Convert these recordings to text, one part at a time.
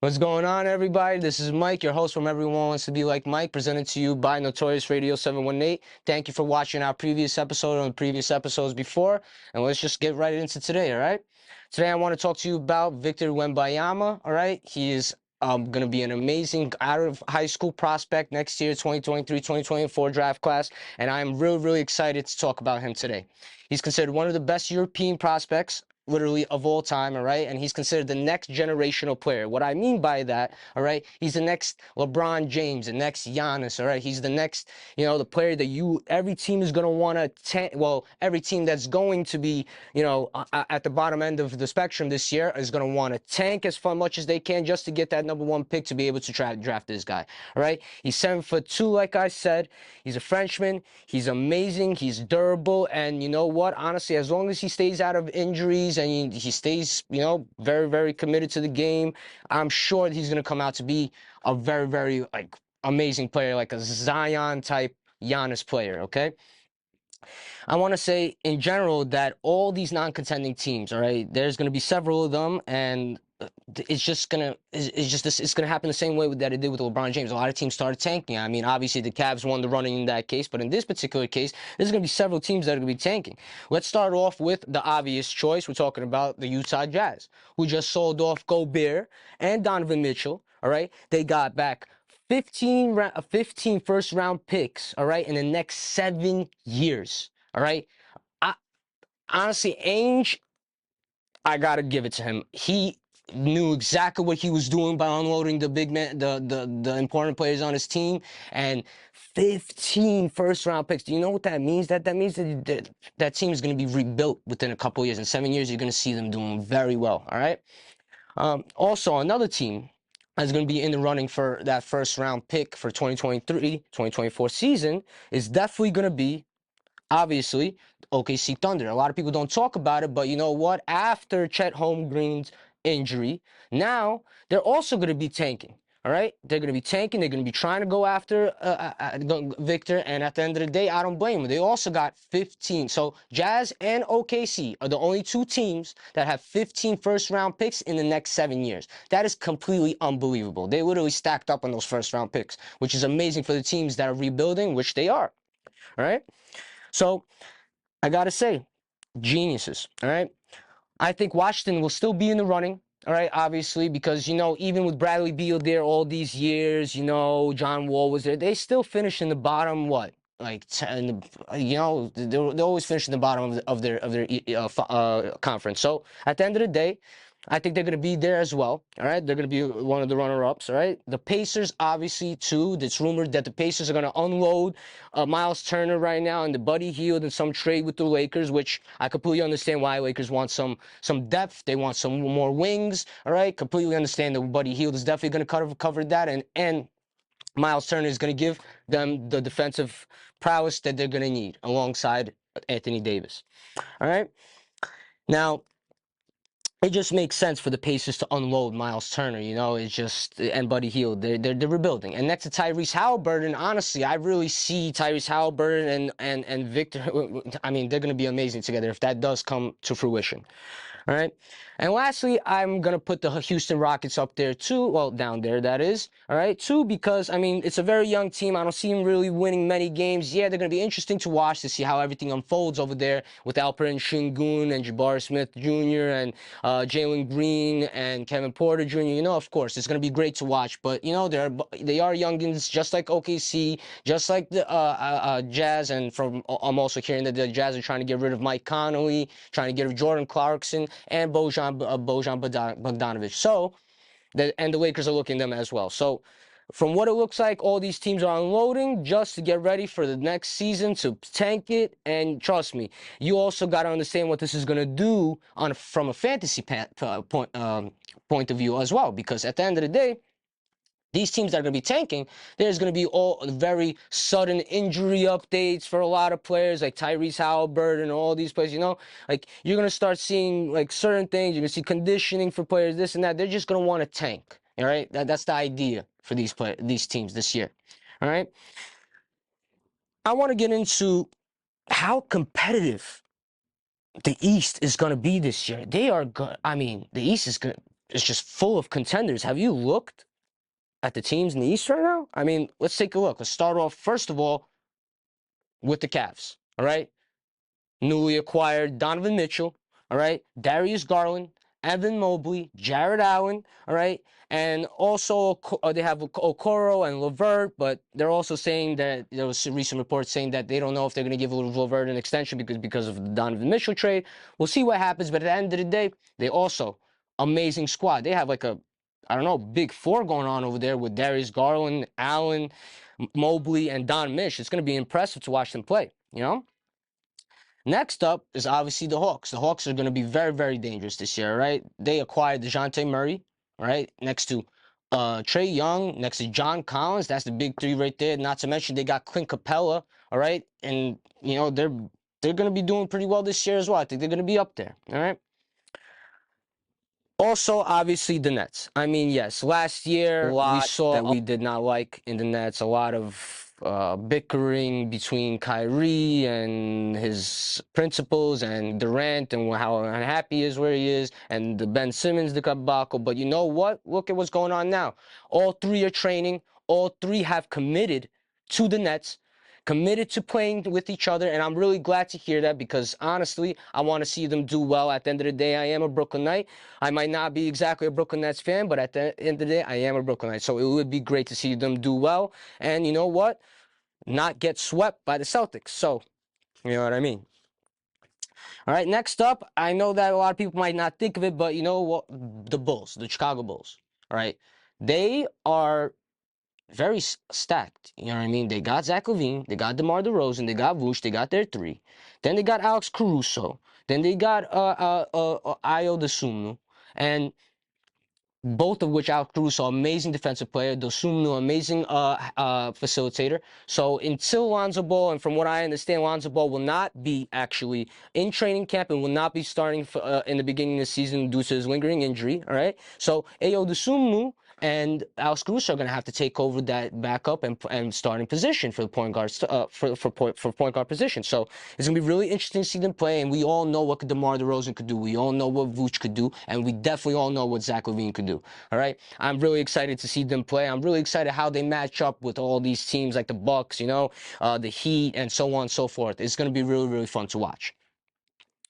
What's going on, everybody? This is Mike, your host from Everyone Wants to Be Like Mike, presented to you by Notorious Radio 718. Thank you for watching our previous episode and previous episodes before, and let's just get right into today, all right? Today I want to talk to you about Victor Wembanyama, all right? He is going to be an amazing out-of-high-school prospect next year, 2023-2024 draft class, and I'm really excited to talk about him today. He's considered one of the best European prospects literally of all time, all right? And he's considered the next generational player. What I mean by that, all right, he's the next LeBron James, the next Giannis, all right? He's the next, the player that every team is going to want to, every team that's going to be, at the bottom end of the spectrum this year is going to want to tank as much as they can just to get that #1 pick to be able to draft this guy, all right? He's 7'2", like I said. He's a Frenchman. He's amazing. He's durable. And you know what? Honestly, as long as he stays out of injuries and he stays, very committed to the game, I'm sure he's going to come out to be a very, amazing player, like a Zion-type Giannis player, okay? I want to say, in general, that all these non-contending teams, all right, there's going to be several of them, and it's gonna happen the same way that it did with LeBron James. A lot of teams started tanking. I mean, obviously the Cavs won the running in that case, but in this particular case, there's gonna be several teams that are gonna be tanking. Let's start off with the obvious choice. We're talking about the Utah Jazz, who just sold off Gobert and Donovan Mitchell. All right, they got back 15 first-round picks. All right, in the next 7 years. All right, honestly, Ainge, I gotta give it to him. He knew exactly what he was doing by unloading the big man, the important players on his team, and 15 first-round picks. Do you know what that means? That means that team is going to be rebuilt within a couple of years. In 7 years, you're going to see them doing very well. All right. Also, another team that's going to be in the running for that first-round pick for 2023-2024 season is definitely going to be, obviously, OKC Thunder. A lot of people don't talk about it, but you know what? After Chet Holmgren's injury, now they're also going to be tanking. All right, they're going to be tanking. They're going to be trying to go after Victor, and at the end of the day, I don't blame them. They also got 15. So Jazz and OKC are the only two teams that have 15 first-round picks in the next 7 years. That is completely unbelievable. They literally stacked up on those first-round picks, which is amazing for the teams that are rebuilding, which they are. All right, so I gotta say, geniuses. All right. I think Washington will still be in the running, all right, obviously, because, even with Bradley Beal there all these years, John Wall was there, they still finish in the bottom, like, they always finish in the bottom of their conference. So at the end of the day, I think they're going to be there as well, all right? They're going to be one of the runner-ups, all right? The Pacers, obviously, too. It's rumored that the Pacers are going to unload Miles Turner right now and the Buddy Hield in some trade with the Lakers, which I completely understand why Lakers want some depth. They want some more wings, all right? Completely understand that Buddy Hield is definitely going to cover that, and Miles Turner is going to give them the defensive prowess that they're going to need alongside Anthony Davis, all right? Now, it just makes sense for the Pacers to unload Miles Turner, and Buddy Hield. They're rebuilding. And next to Tyrese Halliburton, honestly, I really see Tyrese Halliburton and Victor. I mean, they're going to be amazing together if that does come to fruition. All right. And lastly, I'm going to put the Houston Rockets up there too. Well, down there, that is. All right. Too, because, I mean, it's a very young team. I don't see them really winning many games. Yeah, they're going to be interesting to watch to see how everything unfolds over there with Alperen Şengün and Jabari Smith Jr. and Jalen Green and Kevin Porter Jr. Of course, it's going to be great to watch. But, they are youngins just like OKC, just like the Jazz. And I'm also hearing that the Jazz are trying to get rid of Mike Conley, trying to get rid of Jordan Clarkson and Bojan Bogdanovic. So, and the Lakers are looking at them as well. So, from what it looks like, all these teams are unloading just to get ready for the next season to tank it. And trust me, you also got to understand what this is going to do from a fantasy point of view as well. Because at the end of the day, these teams that are going to be tanking, there's going to be all very sudden injury updates for a lot of players like Tyrese Halliburton and all these players, like you're going to start seeing like certain things. You're going to see conditioning for players, this and that. They're just going to want to tank. All right. That's the idea for these teams this year. All right. I want to get into how competitive the East is going to be this year. They are good. I mean, the East is good. is just full of contenders. Have you looked at the teams in the East right now? I mean, let's take a look. Let's start off, first of all, with the Cavs, all right? Newly acquired Donovan Mitchell, all right? Darius Garland, Evan Mobley, Jared Allen, all right? And also they have Okoro and LeVert, but they're also saying that there was some recent reports saying that they don't know if they're going to give LeVert an extension because of the Donovan Mitchell trade. We'll see what happens, but at the end of the day, they also amazing squad. They have like a, I don't know, big four going on over there with Darius Garland, Allen, Mobley, and Don Mitch. It's going to be impressive to watch them play, you know? Next up is obviously the Hawks. The Hawks are going to be very, very dangerous this year, right? They acquired DeJounte Murray, right? Next to Trae Young, next to John Collins. That's the big three right there. Not to mention they got Clint Capella, all right? And, you know, they're going to be doing pretty well this year as well. I think they're going to be up there, all right? Also, obviously, the Nets. I mean, yes, last year we saw that we did not like in the Nets. A lot of bickering between Kyrie and his principals and Durant and how unhappy he is where he is, and the Ben Simmons debacle. But you know what? Look at what's going on now. All three are training. All three have committed to the Nets, committed to playing with each other, and I'm really glad to hear that because honestly, I want to see them do well. At the end of the day, I am a Brooklynite. I might not be exactly a Brooklyn Nets fan, but at the end of the day, I am a Brooklynite. So it would be great to see them do well, and you know what? Not get swept by the Celtics. So, you know what I mean? All right, next up, I know that a lot of people might not think of it, but you know what? The Bulls, the Chicago Bulls, all right? They are very stacked. You know what I mean? They got Zach LaVine, they got DeMar DeRozan, they got Vooch, they got their three. Then they got Alex Caruso. Then they got Ayo Dosunmu. And both of which Alex Caruso, amazing defensive player, Dosunmu, amazing facilitator. So until Lonzo Ball, and from what I understand, Lonzo Ball will not be actually in training camp and will not be starting in the beginning of the season due to his lingering injury. All right. So Ayo Dosunmu and Alex Caruso are going to have to take over that backup and starting position for the point guard for point guard position. So it's going to be really interesting to see them play. And we all know what DeMar DeRozan could do. We all know what Vooch could do, and we definitely all know what Zach LaVine could do. All right, I'm really excited to see them play. I'm really excited how they match up with all these teams like the Bucks, you know, the Heat, and so on and so forth. It's going to be really, really fun to watch.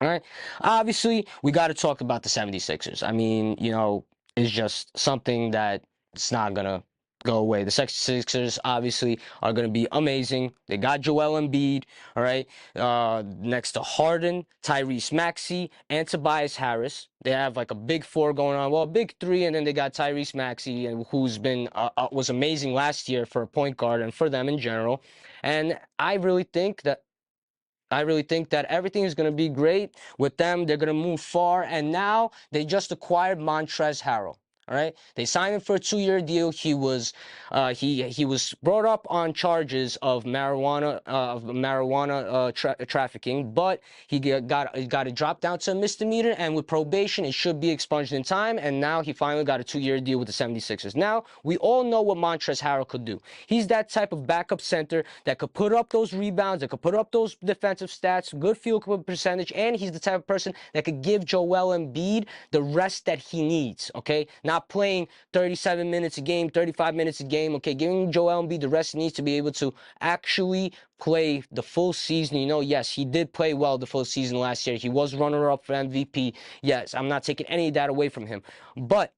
All right, obviously, we got to talk about the 76ers. I mean, you know, it's just something that it's not going to go away. The 76ers obviously are going to be amazing. They got Joel Embiid, all right, next to Harden, Tyrese Maxey, and Tobias Harris. They have like a big four going on. Well, big three, and then they got Tyrese Maxey, and who's been was amazing last year for a point guard and for them in general. And I really think that everything is going to be great with them. They're going to move far. And now they just acquired Montrezl Harrell. All right, they signed him for a 2-year deal. He was brought up on charges of marijuana trafficking, but he got it dropped down to a misdemeanor, and with probation, it should be expunged in time. And now he finally got a 2-year deal with the 76ers. Now we all know what Montrezl Harrell could do. He's that type of backup center that could put up those rebounds, that could put up those defensive stats, good field goal percentage, and he's the type of person that could give Joel Embiid the rest that he needs. Okay, not playing 37 minutes a game, 35 minutes a game, okay, giving Joel Embiid the rest he needs to be able to actually play the full season. You know, yes, he did play well the full season last year. He was runner-up for MVP. Yes, I'm not taking any of that away from him. But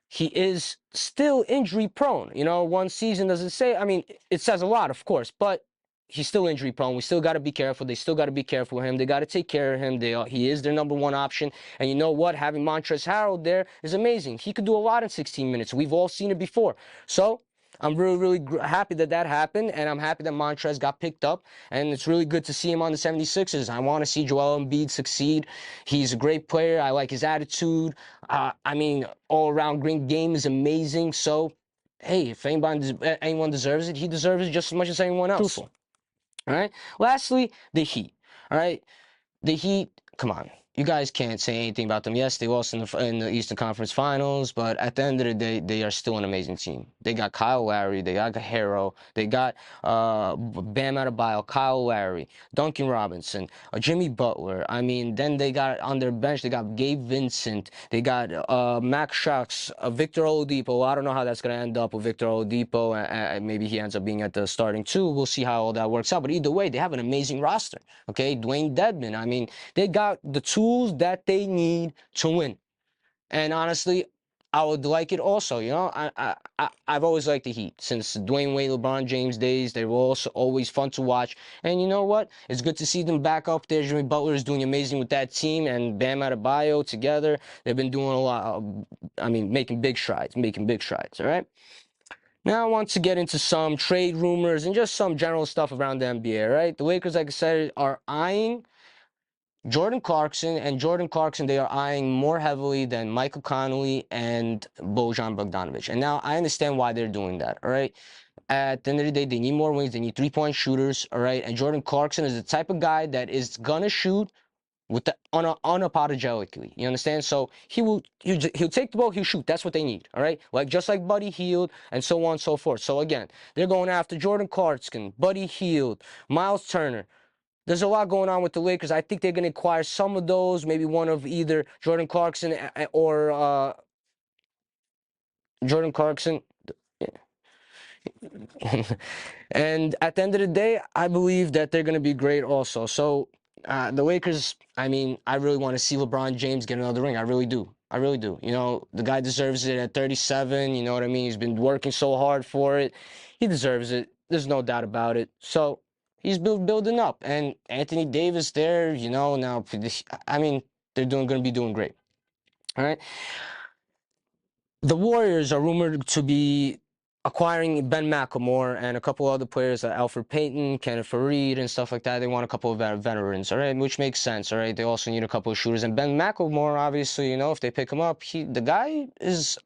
he is still injury prone. You know, one season doesn't say, I mean, it says a lot, of course, but he's still injury prone. We still got to be careful. They still got to be careful with him. They got to take care of him. He is their number one option. And you know what? Having Montrezl Harrell there is amazing. He could do a lot in 16 minutes. We've all seen it before. So I'm really, really happy that happened, and I'm happy that Montrezl got picked up, and it's really good to see him on the 76ers. I want to see Joel Embiid succeed. He's a great player. I like his attitude. I mean, all-around great game is amazing. So, hey, if anyone deserves it, he deserves it just as much as anyone else. Truthful. All right. Lastly, the Heat. All right. The Heat, come on. you guys can't say anything about them. Yes, they lost in the Eastern Conference Finals, but at the end of the day, they are still an amazing team. They got Kyle Lowry, they got Harrow, they got Bam Adebayo, Kyle Lowry, Duncan Robinson, Jimmy Butler. I mean, then they got on their bench, they got Gabe Vincent, they got Max Schucks, Victor Oladipo. I don't know how that's going to end up with Victor Oladipo. Maybe he ends up being at the starting two. We'll see how all that works out. But either way, they have an amazing roster. Okay, Dwayne Dedmon. I mean, they got the tools that they need to win. And honestly, I would like it also. You know, I've always liked the Heat since Dwayne Wade, LeBron James days. They were also always fun to watch. And you know what? It's good to see them back up there. Jimmy Butler is doing amazing with that team, and Bam Adebayo together. They've been doing a lot. I mean, making big strides. All right. Now I want to get into some trade rumors and just some general stuff around the NBA. Right. The Lakers, like I said, are eyeing Jordan Clarkson, and Jordan Clarkson, they are eyeing more heavily than Michael Connolly and Bojan Bogdanovic. And now I understand why they're doing that, all right? At the end of the day, they need more wings. They need three-point shooters, all right? And Jordan Clarkson is the type of guy that is going to shoot with the unapologetically. You understand? So he'll take the ball, he'll shoot. That's what they need, all right? Like just like Buddy Hield and so on and so forth. So again, they're going after Jordan Clarkson, Buddy Hield, Miles Turner. There's a lot going on with the Lakers. I think they're going to acquire some of those, maybe one of either Jordan Clarkson or Jordan Clarkson. And at the end of the day, I believe that they're going to be great also. So the Lakers, I mean, I really want to see LeBron James get another ring. I really do. I really do. You know, the guy deserves it at 37. You know what I mean? He's been working so hard for it. He deserves it. There's no doubt about it. So he's building up. And Anthony Davis there, you know, now, I mean, they're going to be doing great. All right. The Warriors are rumored to be acquiring Ben McLemore and a couple other players like Alfred Payton, Kenneth Faried, and stuff like that. They want a couple of veterans, all right, which makes sense, all right. They also need a couple of shooters. And Ben McLemore, obviously, you know, if they pick him up, the guy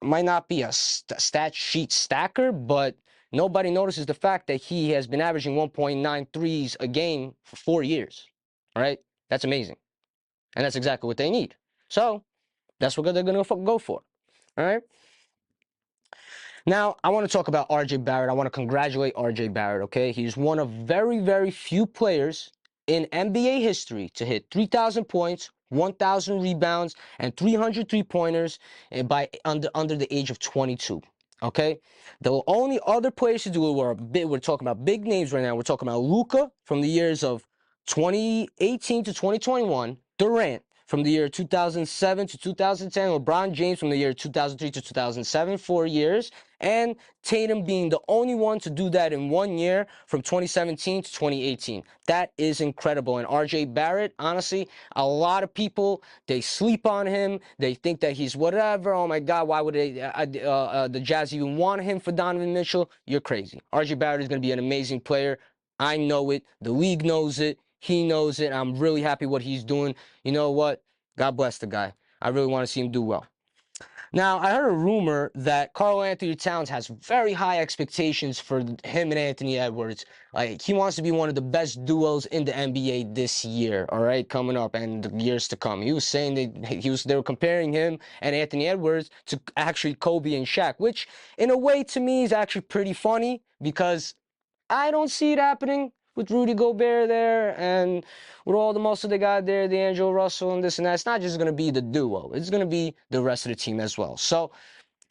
might not be a stat sheet stacker, but nobody notices the fact that he has been averaging 1.9 threes a game for 4 years, all right. That's amazing, and that's exactly what they need. So that's what they're gonna go for, all right. Now, I want to talk about R.J. Barrett. I want to congratulate R.J. Barrett, okay? He's one of very, very few players in NBA history to hit 3,000 points, 1,000 rebounds, and 300 three-pointers by under the age of 22, okay? The only other players to do it we're talking about big names right now. We're talking about Luka from the years of 2018 to 2021, Durant from the year 2007 to 2010, LeBron James from the year 2003 to 2007, 4 years, and Tatum being the only one to do that in 1 year from 2017 to 2018. That is incredible. And RJ Barrett, honestly, a lot of people, they sleep on him. They think that he's whatever. Oh my God, why would the Jazz even want him for Donovan Mitchell? You're crazy. RJ Barrett is going to be an amazing player. I know it. The league knows it. He knows it. I'm really happy what he's doing. You know what? God bless the guy. I really want to see him do well. Now, I heard a rumor that Karl Anthony Towns has very high expectations for him and Anthony Edwards. Like, he wants to be one of the best duos in the NBA this year, all right, coming up and the years to come. He was saying that they were comparing him and Anthony Edwards to actually Kobe and Shaq, which in a way to me is actually pretty funny because I don't see it happening with Rudy Gobert there and with all the muscle they got there, D'Angelo Russell and this and that. It's not just going to be the duo. It's going to be the rest of the team as well. So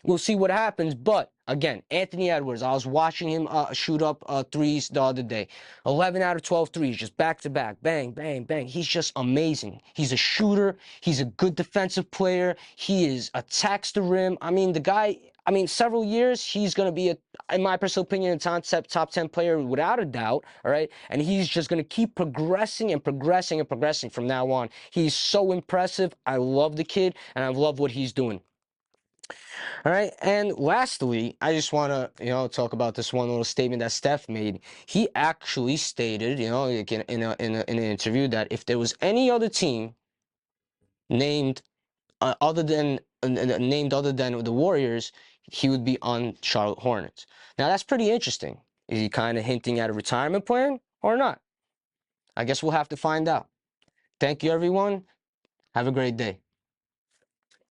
we'll see what happens. But again, Anthony Edwards, I was watching him shoot up threes the other day. 11 out of 12 threes, just back to back. Bang, bang, bang. He's just amazing. He's a shooter. He's a good defensive player. He attacks the rim. I mean, the guy, several years, he's going to be, in my personal opinion, a top 10 player without a doubt, all right? And he's just going to keep progressing and progressing and progressing from now on. He's so impressive. I love the kid, and I love what he's doing. All right, and lastly, I just want to, talk about this one little statement that Steph made. He actually stated, like in an interview that if there was any other team named named other than the Warriors, he would be on Charlotte Hornets. Now that's pretty interesting. Is he kind of hinting at a retirement plan or not? I guess we'll have to find out. Thank you, everyone. Have a great day.